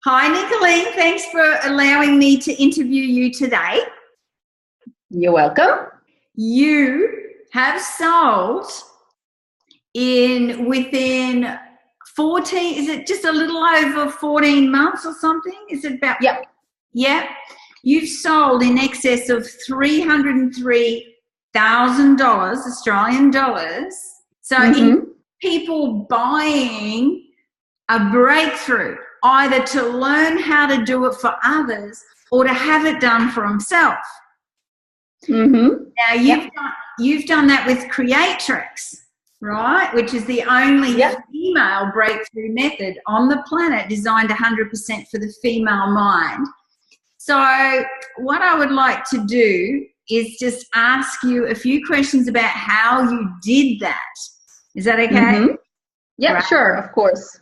Hi, Nikolien. Thanks for allowing me to interview you today. You're welcome. You have sold within 14, is it just a little over 14 months or something? Is it about? Yep. Yeah. You've sold in excess of $303,000 Australian dollars. So in people buying a breakthrough, either to learn how to do it for others or to have it done for himself. Now you've done that with Creatrix, right? Which is the only female breakthrough method on the planet designed 100% for the female mind. So what I would like to do is just ask you a few questions about how you did that. Is that okay? Yeah, right. Sure, of course.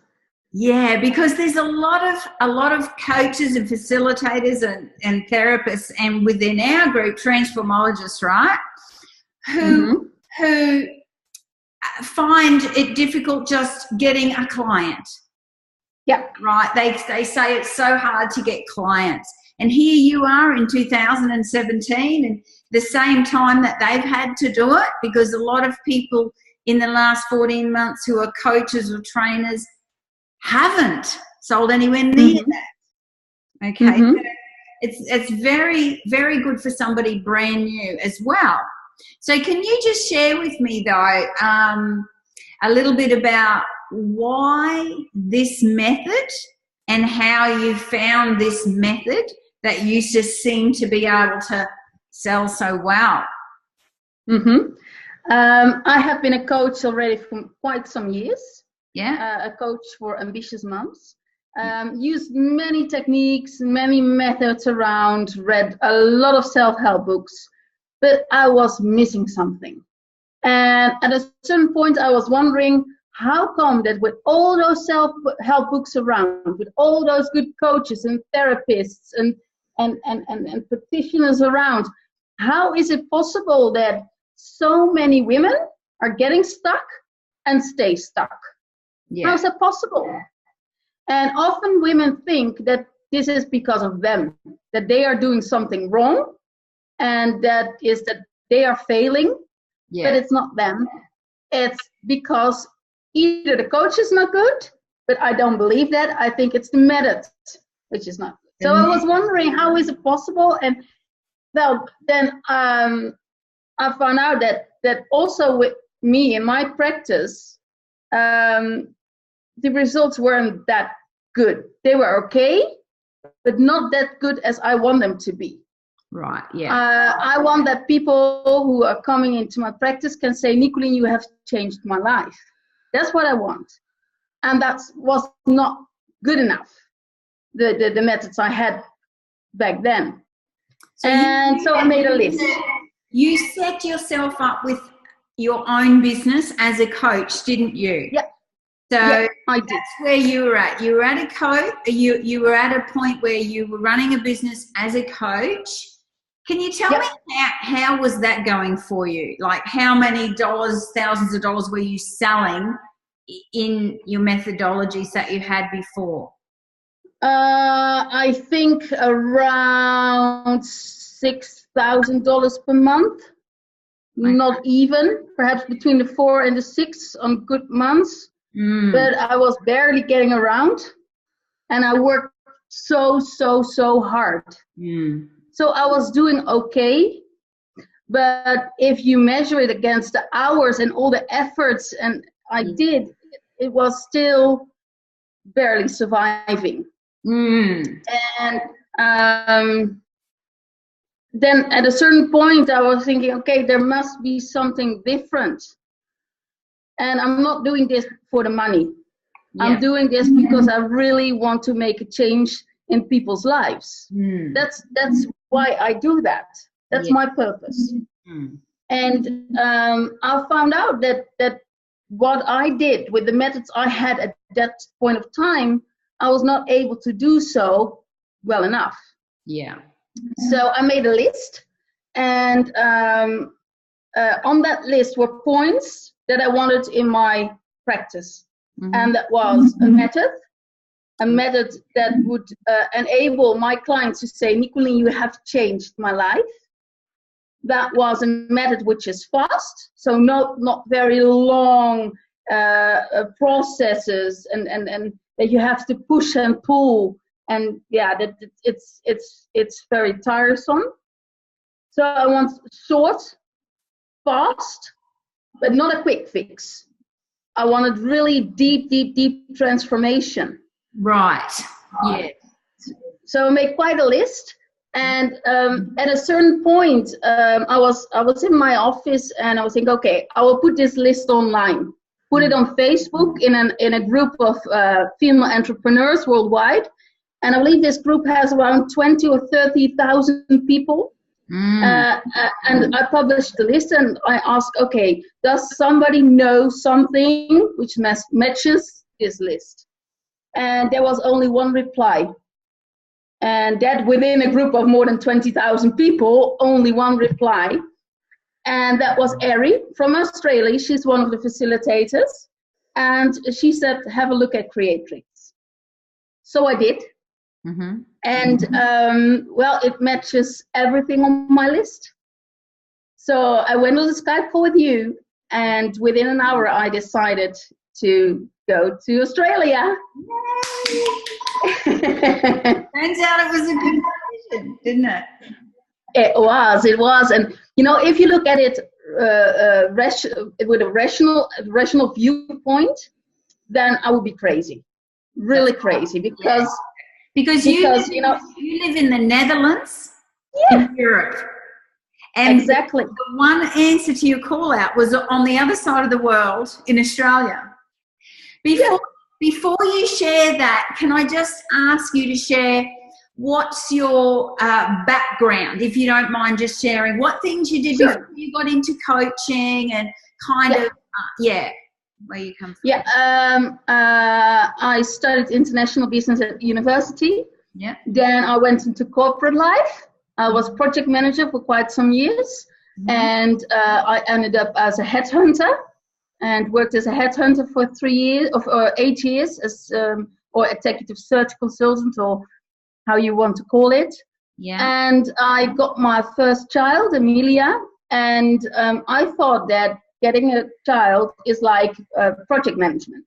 Yeah, because there's a lot of coaches and facilitators and therapists, and within our group, transformologists, right, who find it difficult just getting a client. Yeah. Right. They say it's so hard to get clients. And here you are in 2017, and the same time that they've had to do it, because a lot of people in the last 14 months who are coaches or trainers haven't sold anywhere near that. Okay. So it's very, very good for somebody brand new as well. So can you just share with me though a little bit about why this method and how you found this method that you just seem to be able to sell so well? I have been a coach already for quite some years. Yeah. A coach for ambitious moms. Used many techniques, many methods around, read a lot of self-help books, but I was missing something. And at a certain point, I was wondering, how come that with all those self-help books around, with all those good coaches and therapists and practitioners around, how is it possible that so many women are getting stuck and stay stuck? Yeah. How is that possible? And often women think that this is because of them, that they are doing something wrong, and that they are failing, but it's not them. It's because either the coach is not good, but I don't believe that. I think it's the method which is not good. So I was wondering, how is it possible? And well, then I found out that also with me in my practice, the results weren't that good. They were okay, but not that good as I want them to be. Right, yeah. I want that people who are coming into my practice can say, Nikolien, you have changed my life. That's what I want. And that was not good enough, the methods I had back then. So I made a list. You set yourself up with your own business as a coach, didn't you? Yeah. So I did. That's where you were at. You were at a coach. You were at a point where you were running a business as a coach. Can you tell me how was that going for you? Like how many dollars, thousands of dollars were you selling in your methodologies that you had before? I think around $6,000 per month. Okay. Not even, perhaps between the 4 and the 6 on good months. But I was barely getting around, and I worked so hard. So I was doing okay, but if you measure it against the hours and all the efforts and I did, it was still barely surviving. And then at a certain point I was thinking, okay, there must be something different. And I'm not doing this for the money. I'm doing this because I really want to make a change in people's lives. That's why I do that. That's my purpose. And I found out that what I did with the methods I had at that point of time, I was not able to do so well enough. Yeah. So I made a list, and on that list were points that I wanted in my practice. And that was a method, a method that would enable my clients to say, Nikolien, you have changed my life. That was a method which is fast, so not very long processes and that you have to push and pull, and yeah, that it's very tiresome. So I want short, fast, but not a quick fix. I wanted really deep transformation. Right. Yeah. So I made quite a list, and at a certain point, I was in my office, and I was thinking, okay, I will put this list online, put it on Facebook in a group of female entrepreneurs worldwide, and I believe this group has around 20 or 30,000 people. And I published the list, and I asked, okay, does somebody know something which matches this list? And there was only one reply. And that within a group of more than 20,000 people, only one reply. And that was Ari from Australia. She's one of the facilitators. And she said, have a look at Creatrix. So I did. Mm-hmm. And well, it matches everything on my list. So I went on the Skype call with you, and within an hour I decided to go to Australia. Turns out it was a good decision, didn't it? It was. And you know, if you look at it with a rational viewpoint, then I would be crazy, really crazy, because you live in the Netherlands, in Europe. And exactly. The one answer to your call out was on the other side of the world in Australia. Before you share that, can I just ask you to share what's your background, if you don't mind just sharing, what things you did before you got into coaching and kind of, where you come from? Yeah, I studied international business at university. Yeah. Then I went into corporate life. I was project manager for quite some years, and I ended up as a headhunter, and worked as a headhunter for 8 years as or executive search consultant, or how you want to call it. Yeah. And I got my first child, Amelia, and I thought that getting a child is like project management.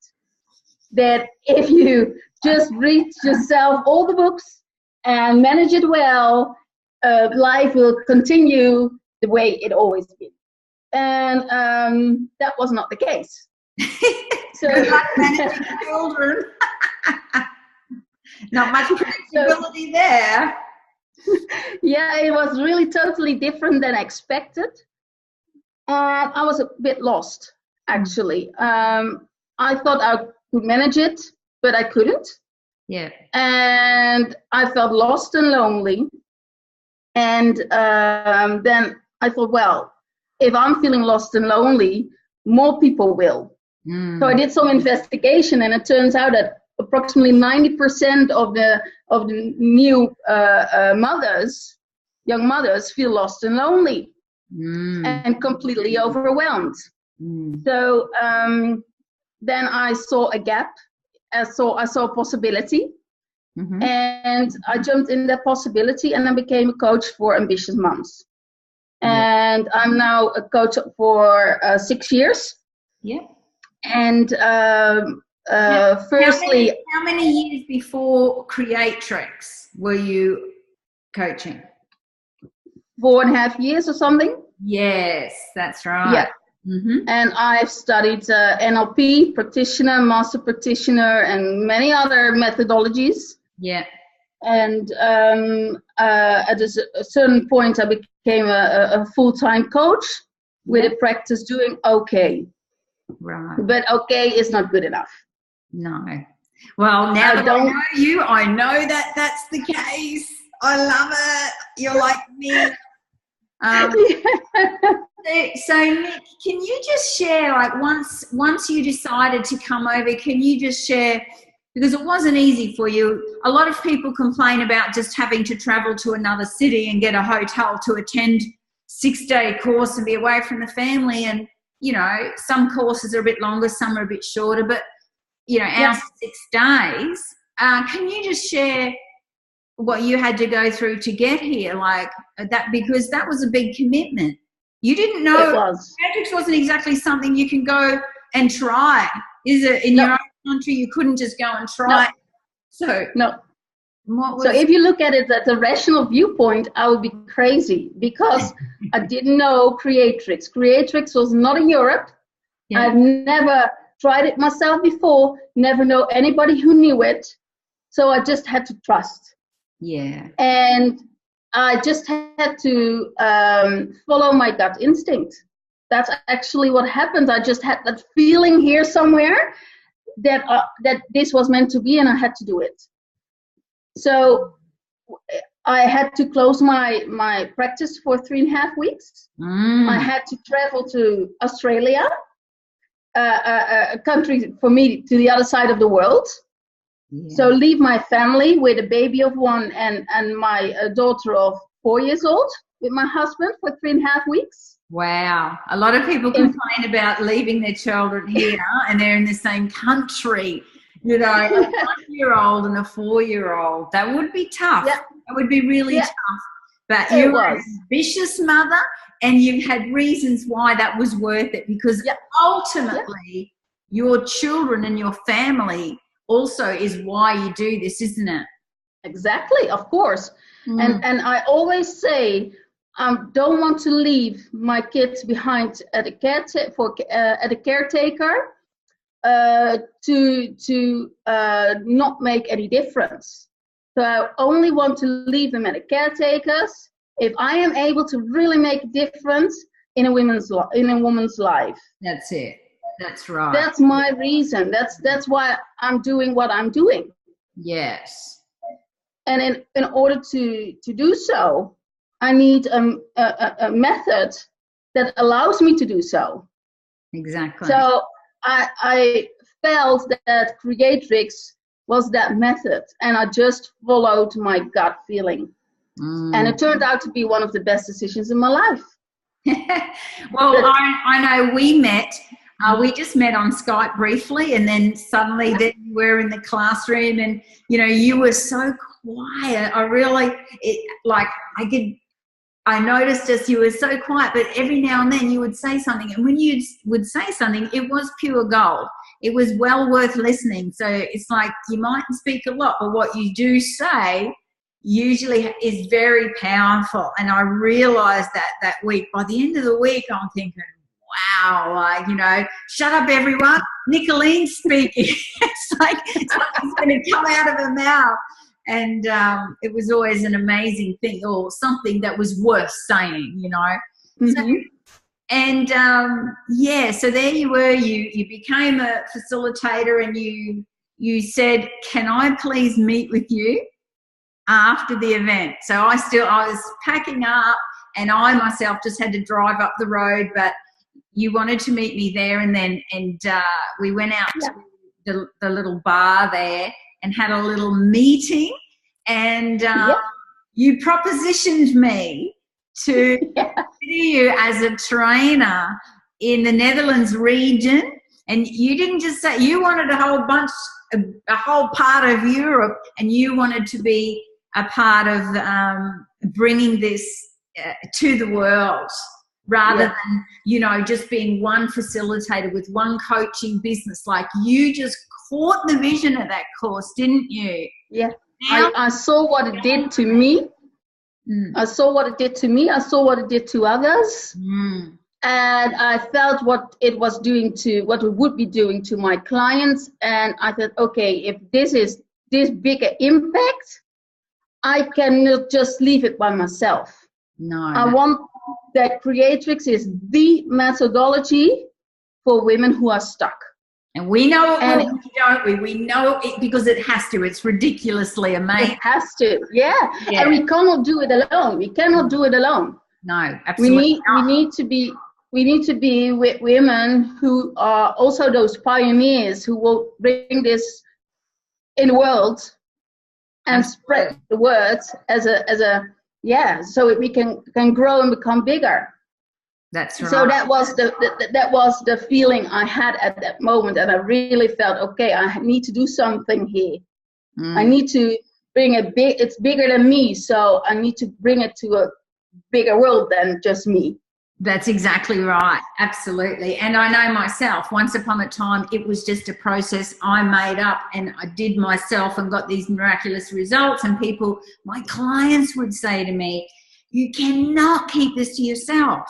That if you just read yourself all the books and manage it well, life will continue the way it always been. And that was not the case. So like managing children. Not much predictability there. Yeah, it was really totally different than expected. And I was a bit lost, actually. I thought I could manage it, but I couldn't. Yeah. And I felt lost and lonely. And then I thought, well, if I'm feeling lost and lonely, more people will. So I did some investigation, and it turns out that approximately 90% of the new young mothers, feel lost and lonely and completely overwhelmed. So then I saw a gap. I saw a possibility, and I jumped in that possibility, and I became a coach for ambitious moms. And I'm now a coach for 6 years. Yeah. And firstly, how many years before Creatrix were you coaching? 4.5 years or something. Yes, that's right. Yeah. And I've studied NLP, practitioner, master practitioner, and many other methodologies. Yeah. And at a certain point, I became a full-time coach with a practice doing okay. Right. But okay is not good enough. No. Well, now that I know you, I know that that's the case. I love it. You're like me. So Nick, can you just share, like, once you decided to come over, can you just share, because it wasn't easy for you. A lot of people complain about just having to travel to another city and get a hotel to attend 6-day course and be away from the family. And, you know, some courses are a bit longer, some are a bit shorter, but, you know, our 6 days can you just share what you had to go through to get here, like that, because that was a big commitment. You didn't know. It was. Creatrix wasn't exactly something you can go and try, is it? In your own country, you couldn't just go and try. No. So if you look at it at the rational viewpoint, I would be crazy because I didn't know Creatrix. Creatrix was not in Europe. Yeah. I've never tried it myself before, never know anybody who knew it. So I just had to trust. Yeah. And I just had to follow my gut instinct. That's actually what happened. I just had that feeling here somewhere that this was meant to be, and I had to do it. So I had to close my practice for 3.5 weeks. I had to travel to Australia, a country for me to the other side of the world. Yeah. So leave my family with a baby of 1 and my daughter of 4 years old with my husband for 3.5 weeks. Wow. A lot of people complain about leaving their children here and they're in the same country. You know, a 1-year-old and a 4-year-old. That would be tough. Yeah. That would be really tough. But you were an ambitious mother, and you had reasons why that was worth it, because ultimately your children and your family also is why you do this, isn't it? Exactly, of course. And I always say, I don't want to leave my kids behind at a caretaker to not make any difference. So I only want to leave them at a caretaker's if I am able to really make a difference in a woman's life. That's it. That's right. That's my reason. That's why I'm doing what I'm doing. Yes. And in order to do so, I need a method that allows me to do so. Exactly. So I felt that Creatrix was that method, and I just followed my gut feeling. And it turned out to be one of the best decisions in my life. Well, I know we met. We just met on Skype briefly, and then suddenly then we're in the classroom, and you know, you were so quiet. I noticed as you were so quiet, but every now and then you would say something, and when you would say something, it was pure gold. It was well worth listening. So it's like you mightn't speak a lot, but what you do say usually is very powerful. And I realized that week. By the end of the week, I'm thinking, wow, like, you know, shut up everyone, Nikolien's speaking. It's like something's going to come out of her mouth. And it was always an amazing thing, or something that was worth saying, you know. So there you were, you became a facilitator, and you said, can I please meet with you after the event? So I was packing up, and I myself just had to drive up the road, but you wanted to meet me there, and we went out to the little bar there and had a little meeting, and you propositioned me to see you as a trainer in the Netherlands region. And you didn't just say, you wanted a whole part of Europe, and you wanted to be a part of bringing this to the world, rather than, you know, just being one facilitator with one coaching business. Like, you just caught the vision of that course, didn't you? Yeah. I saw what it did to me. I saw what it did to me. I saw what it did to others. And I felt what it would be doing to my clients. And I thought, okay, if this is this bigger impact, I cannot just leave it by myself. No. I want that Creatrix is the methodology for women who are stuck. And we know it, don't we? We know it because it has to. It's ridiculously amazing. It has to, yeah. And we cannot do it alone. We cannot do it alone. No, absolutely not. We need to be with women who are also those pioneers who will bring this in the world and spread the word so we can grow and become bigger. That's right. So that was the feeling I had at that moment, and I really felt, okay, I need to do something here. I need to bring it's bigger than me, so I need to bring it to a bigger world than just me. That's exactly right. Absolutely. And I know myself, once upon a time, it was just a process I made up and I did myself and got these miraculous results. And people, my clients would say to me, you cannot keep this to yourself.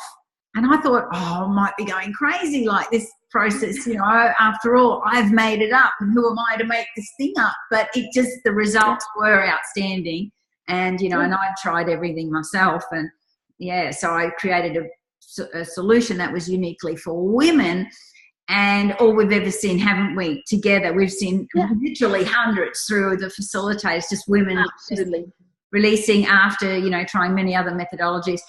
And I thought, oh, I might be going crazy like this process. You know, after all, I've made it up and who am I to make this thing up? But it just, the results were outstanding. And, you know, and I tried everything myself. And yeah, so I created a solution that was uniquely for women, and all we've ever seen, haven't we, together we've seen literally hundreds through the facilitators, just women releasing after, you know, trying many other methodologies.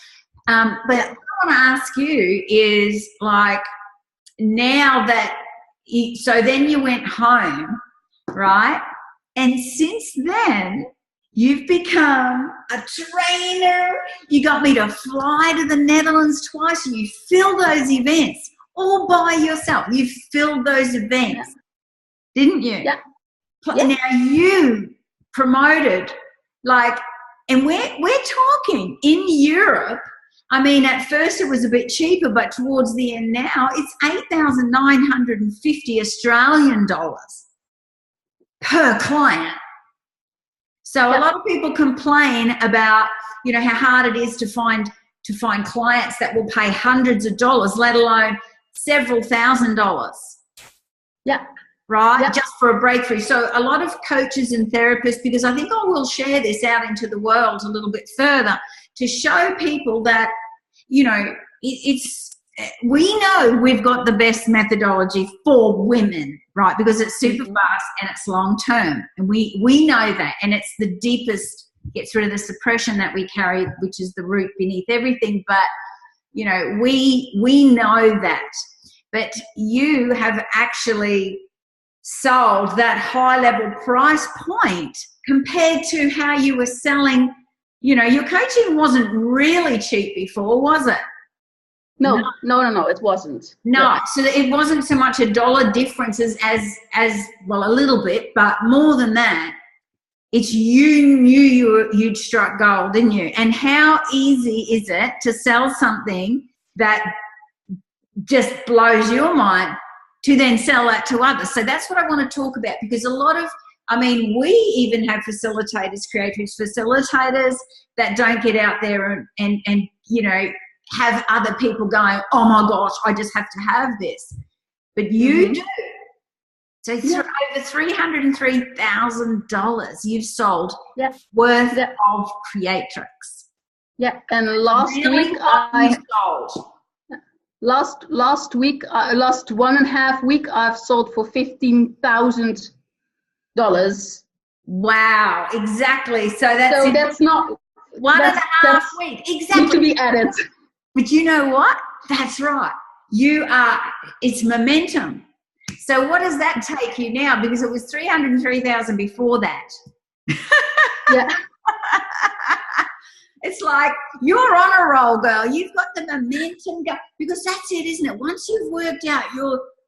But what I want to ask you is, like, now that so then you went home, right, and since then you've become a trainer. You got me to fly to the Netherlands twice. You filled those events all by yourself. You filled those events, didn't you? Yeah. Now you promoted, like, and we're talking in Europe. I mean, at first it was a bit cheaper, but towards the end now, it's 8,950 Australian dollars per client. So a lot of people complain about, you know, how hard it is to find clients that will pay hundreds of dollars, let alone several $1,000s. Yeah. Right? Yeah. Just for a breakthrough. So a lot of coaches and therapists, because I think I will share this out into the world a little bit further to show people that, you know, we know we've got the best methodology for women, right? Because it's super fast and it's long term. And we know that. And it's the deepest, gets rid of the suppression that we carry, which is the root beneath everything. But, you know, we know that. But you have actually sold that high level price point compared to how you were selling. You know, your coaching wasn't really cheap before, was it? No, it wasn't. No, so it wasn't so much a dollar difference as well, a little bit, but more than that, it's you knew you'd struck gold, didn't you? And how easy is it to sell something that just blows your mind to then sell that to others? So that's what I want to talk about, because a lot of, I mean, we even have facilitators, Creatrix facilitators, that don't get out there and you know, have other people going, oh my gosh, I just have to have this. But you do. So over $303,000 you've sold worth of Creatrix. Yeah, and last week last 1.5 week I've sold for $15,000. Wow, exactly. So that's not 1.5 weeks. Exactly. To be added. But you know what? That's right. It's momentum. So what does that take you now? Because it was 303,000 before that. Yeah. It's like, you're on a roll, girl. You've got the momentum go, because that's it, isn't it? Once you've worked out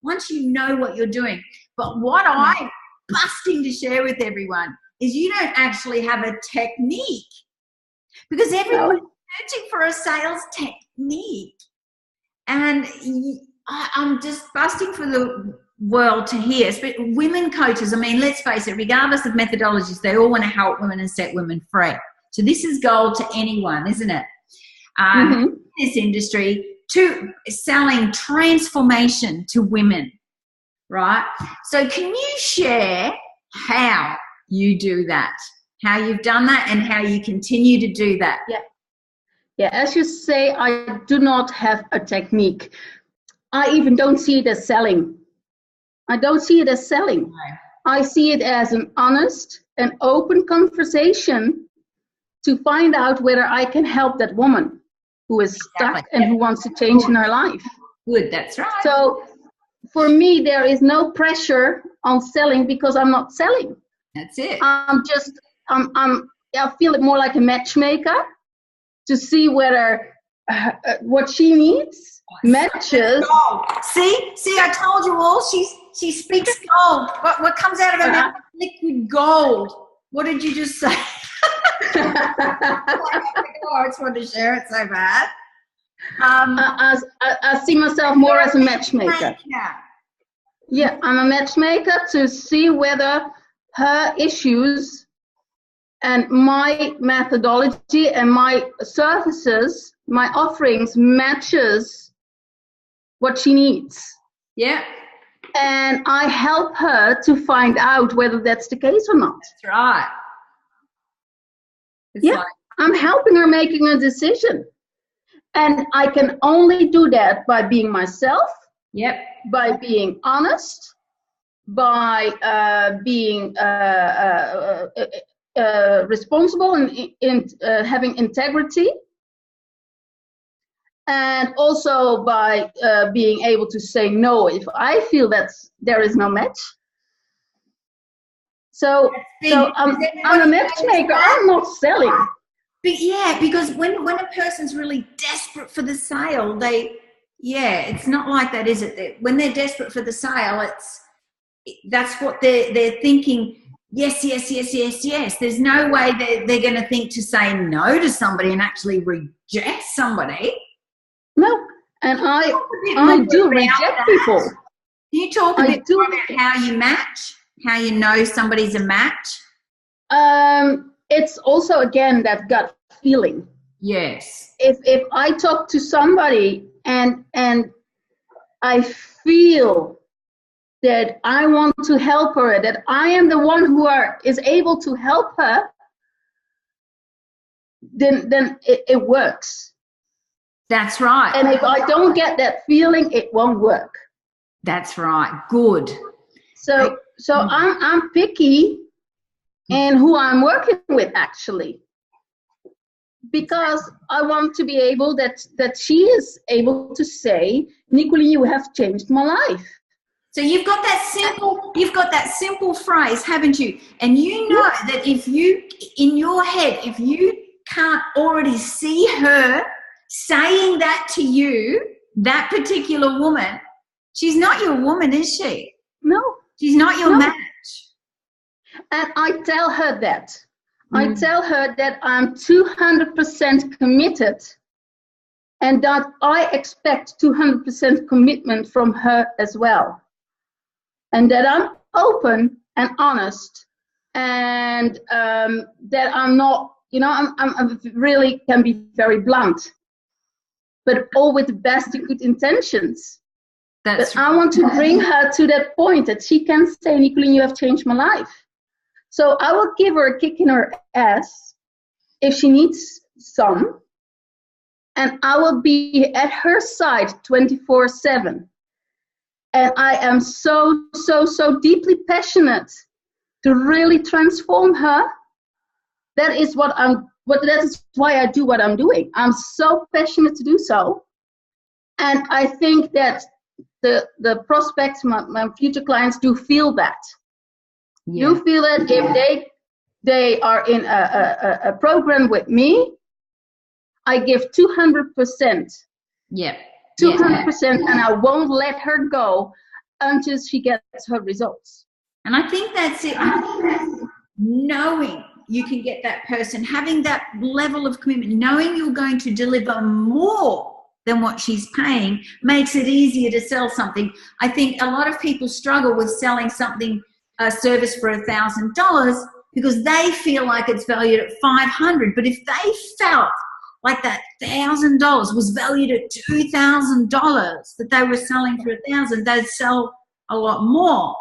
once you know what you're doing. But what I'm busting to share with everyone is you don't actually have a technique, because everyone's searching for a sales technique. And I'm just busting for the world to hear. But women coaches, I mean, let's face it, regardless of methodologies, they all want to help women and set women free. So this is gold to anyone, isn't it? In this industry, to selling transformation to women, right? So can you share how you do that, how you've done that, and how you continue to do that? Yeah, as you say, I do not have a technique. I even don't see it as selling. I don't see it as selling. No. I see it as an honest and open conversation to find out whether I can help that woman who is stuck and who wants to change in her life. Good, that's right. So for me, there is no pressure on selling, because I'm not selling. That's it. I feel it more like a matchmaker to see whether what she needs matches. See, I told you all. She speaks gold. What comes out of her mouth? Liquid gold. What did you just say? I just wanted to share it so bad. I see myself more as a matchmaker. Yeah, I'm a matchmaker to see whether her issues and my methodology and my services, my offerings matches what she needs. Yeah. And I help her to find out whether that's the case or not. That's right. I'm helping her making a decision. And I can only do that by being myself. Yep. By being honest, by being responsible and having integrity, and also by being able to say no if I feel that there is no match. So I'm a matchmaker. I'm not selling. But yeah, because when a person's really desperate for the sale, it's not like that, is it? When they're desperate for the sale, that's what they're thinking. Yes. There's no way they're going to think to say no to somebody and actually reject somebody. No, and I do reject people. Can you talk a bit more about how you match, how you know somebody's a match? It's also, again, that gut feeling. Yes. If I talk to somebody and I feel that I want to help her, that I am the one who is able to help her, then it works. That's right. And if I don't get that feeling, it won't work. That's right. Good. So I'm picky in who I'm working with, actually, because I want to be able that she is able to say, Nikolien, you have changed my life. So you've got that simple phrase, haven't you? And you know that if you, in your head, if you can't already see her saying that to you, that particular woman, she's not your woman, is she? No. She's not your match. And I tell her that. I tell her that I'm 200% committed and that I expect 200% commitment from her as well. And that I'm open and honest, and that I'm not, I'm really can be very blunt, but all with the best and good intentions. But I want to bring her to that point that she can say, Nikolien, you have changed my life. So I will give her a kick in her ass if she needs some, and I will be at her side 24/7. And I am so deeply passionate to really transform her. That is that is why I do what I'm doing. I'm so passionate to do so. And I think that the prospects, my future clients, do feel that. Yeah. You feel it if they are in a program with me. I give 200%. Yeah. 200%, and I won't let her go until she gets her results. And I think that's it. I think that's knowing you can get that person, having that level of commitment, knowing you're going to deliver more than what she's paying, makes it easier to sell something. I think a lot of people struggle with selling something, a service for $1,000, because they feel like it's valued at $500. But if they felt like that $1,000 was valued at $2,000, that they were selling for $1,000, they'd sell a lot more.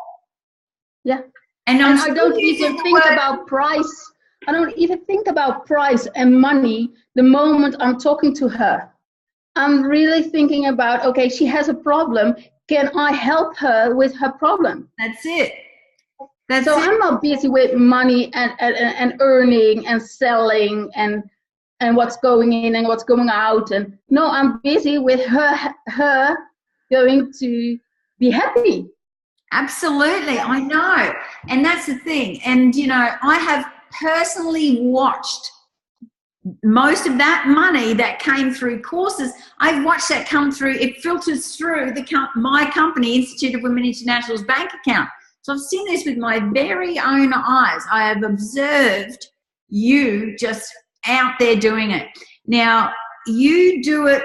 Yeah. And I don't even think about price. I don't even think about price and money the moment I'm talking to her. I'm really thinking about, okay, she has a problem. Can I help her with her problem? That's it. I'm not busy with money and earning and selling and what's going in and what's going out. And no, I'm busy with her going to be happy. Absolutely, I know. And that's the thing. And, I have personally watched most of that money that came through courses, I've watched that come through. It filters through my company, Institute of Women International's bank account. So I've seen this with my very own eyes. I have observed you just out there doing it. Now, you do it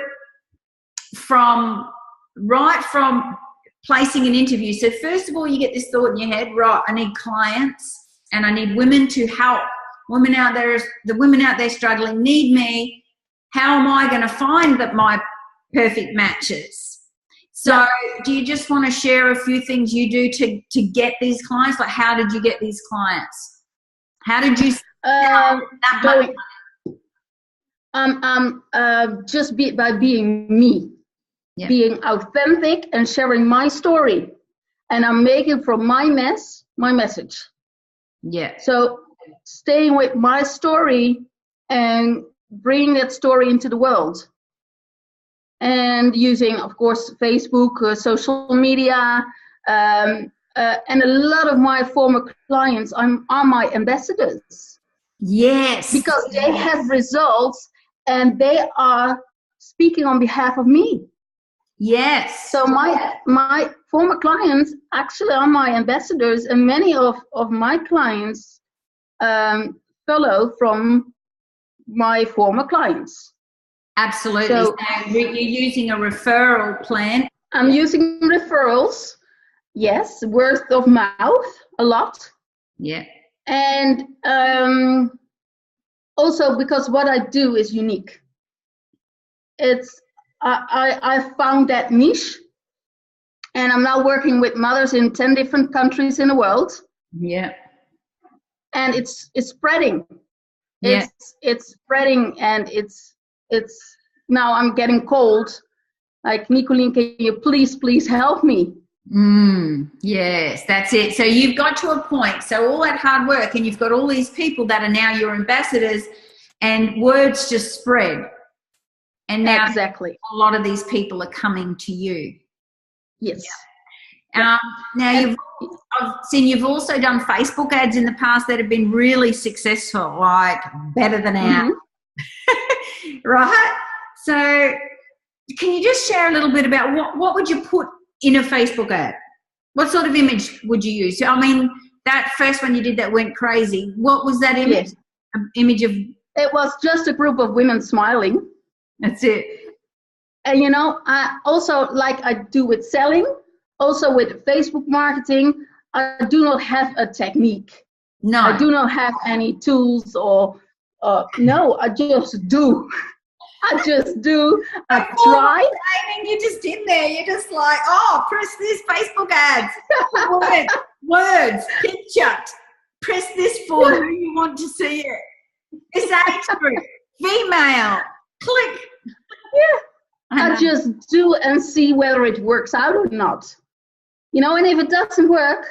right from placing an interview. So first of all, you get this thought in your head, right, I need clients and I need women to help. Women out there, the women out there struggling need me. How am I going to find my perfect matches? So do you just want to share a few things you do to get these clients? Like, how did you get these clients? How did you just by being me, being authentic and sharing my story, and I'm making from my mess my message. Yeah. So staying with my story and bringing that story into the world, and using, of course, Facebook, social media, and a lot of my former clients are my ambassadors. Yes. Because they have results and they are speaking on behalf of me. Yes. So my former clients actually are my ambassadors, and many of my clients follow from my former clients. Absolutely. So you're using a referral plan. I'm using referrals, yes, word of mouth a lot. Yeah. And also because what I do is unique. I found that niche, and I'm now working with mothers in 10 different countries in the world. Yeah. And it's spreading. Yeah. It's spreading, and it's now I'm getting called, like, Nikolien, can you please help me? Yes, that's it. So you've got to a point, so all that hard work, and you've got all these people that are now your ambassadors, and words just spread. And now exactly, a lot of these people are coming to you. Yes. Yeah. Now I've seen you've also done Facebook ads in the past that have been really successful, like better than ours. Right? So can you just share a little bit about what would you put in a Facebook ad? What sort of image would you use? I mean, that first one you did that went crazy. What was that image? Yes. An image of? It was just a group of women smiling. That's it. And I also, like I do with selling, also with Facebook marketing, I do not have a technique. No. I do not have any tools or no, I just do. I just do. I try. You're just in there. You're just like, oh, press this Facebook ads. Words, picture. Press this for who you want to see it. This age group, female. Click. Yeah. I just do and see whether it works out or not. And if it doesn't work,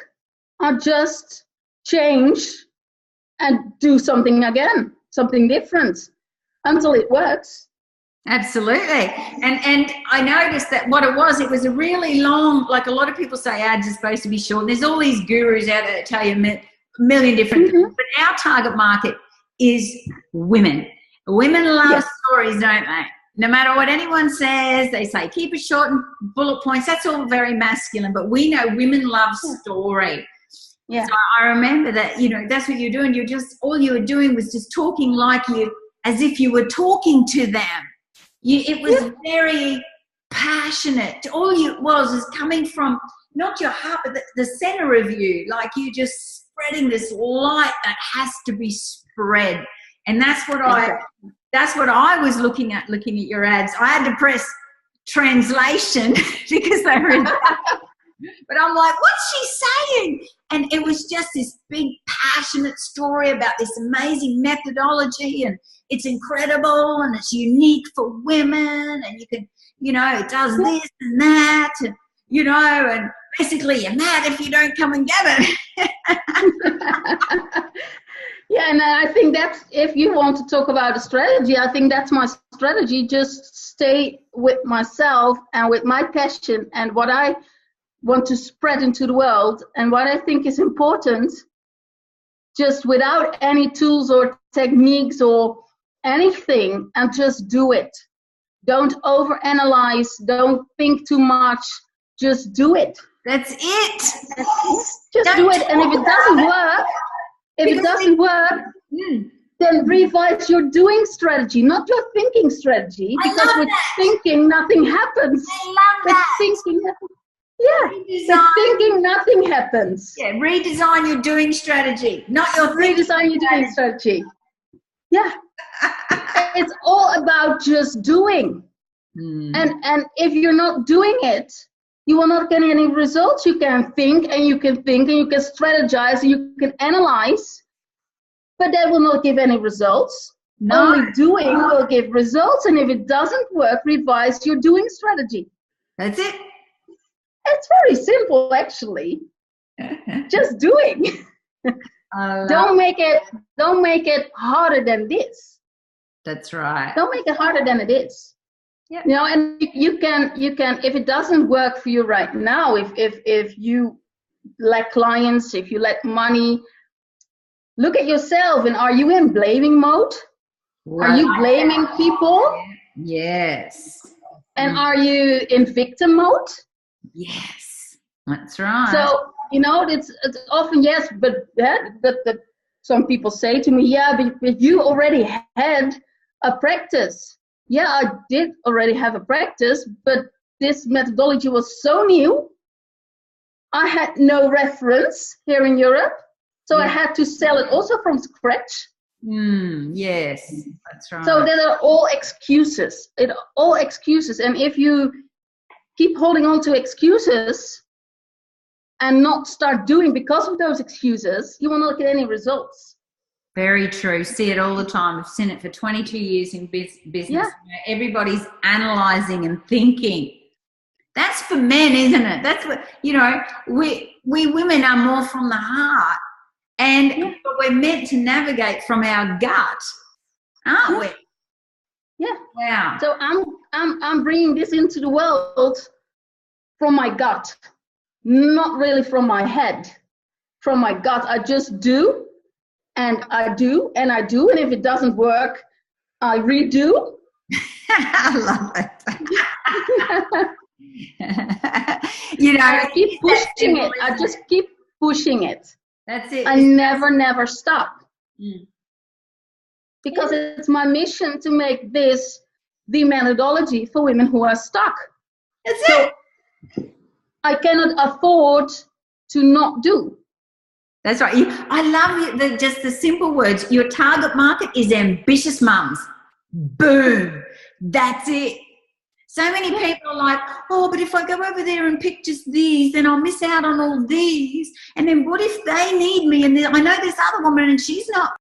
I just change and do something again, something different, until it works. Absolutely. And I noticed that it was a really long, like a lot of people say ads are supposed to be short. And there's all these gurus out there that tell you a million different things. But our target market is women. Women love stories, don't they? No matter what anyone says, they say keep it short and bullet points. That's all very masculine, but we know women love story. Yeah. So I remember that, that's what you're doing. All you were doing was just talking as if you were talking to them. It was very passionate. All it was is coming from not your heart, but the center of you. Like you just spreading this light that has to be spread. And that's what I was looking at your ads. I had to press translation because they were in but I'm like, what's she saying? And it was just this big passionate story about this amazing methodology, and it's incredible and it's unique for women, and you can, it does this and that, and and basically you're mad if you don't come and get it. Yeah, and I think that's, if you want to talk about a strategy, I think that's my strategy. Just stay with myself and with my passion and what I want to spread into the world and what I think is important, just without any tools or techniques or anything and just do it. Don't overanalyze. Don't think too much. Just do it. That's it. Just do it. And if it doesn't work, then revise your doing strategy, not your thinking strategy. Because with thinking, nothing happens. I love that. With thinking, nothing happens. Yeah, redesign your doing strategy, not your redesign your doing strategy. Yeah. It's all about just doing. And if you're not doing it, you will not get any results. You can think and you can strategize and you can analyze, but that will not give any results. No. Only doing will give results. And if it doesn't work, revise your doing strategy. That's it. It's very simple, actually. Just doing. Don't make it harder than this. That's right. Don't make it harder than it is. Yep. You know, and you can if it doesn't work for you right now, if you lack clients, if you lack money, look at yourself and are you in blaming mode? Are you blaming people? Yes. And are you in victim mode? Yes. That's right. So, you know, it's often yes, but some people say to me, yeah, but you already had a practice. Yeah, I did already have a practice, but this methodology was so new. I had no reference here in Europe, so I had to sell it also from scratch. Yes, that's right. So there are all excuses. All excuses, and if you keep holding on to excuses and not start doing because of those excuses, you will not get any results. Very true. See it all the time. I've seen it for 22 years in business. Yeah. Everybody's analysing and thinking. That's for men, isn't it? That's what, you know, we women are more from the heart, and we're meant to navigate from our gut, aren't we? Yeah. Wow. So I'm bringing this into the world from my gut, not really from my head. From my gut, I just do. And I do, and if it doesn't work, I redo. I love it. You know, I keep pushing it. I just keep pushing it. That's it. I never stop. Because it's my mission to make this the methodology for women who are stuck. That's it. I cannot afford to not do. That's right. I love just the simple words. Your target market is ambitious mums. Boom. That's it. So many people are like, oh, but if I go over there and pick just these, then I'll miss out on all these. And then what if they need me? And I know this other woman and she's not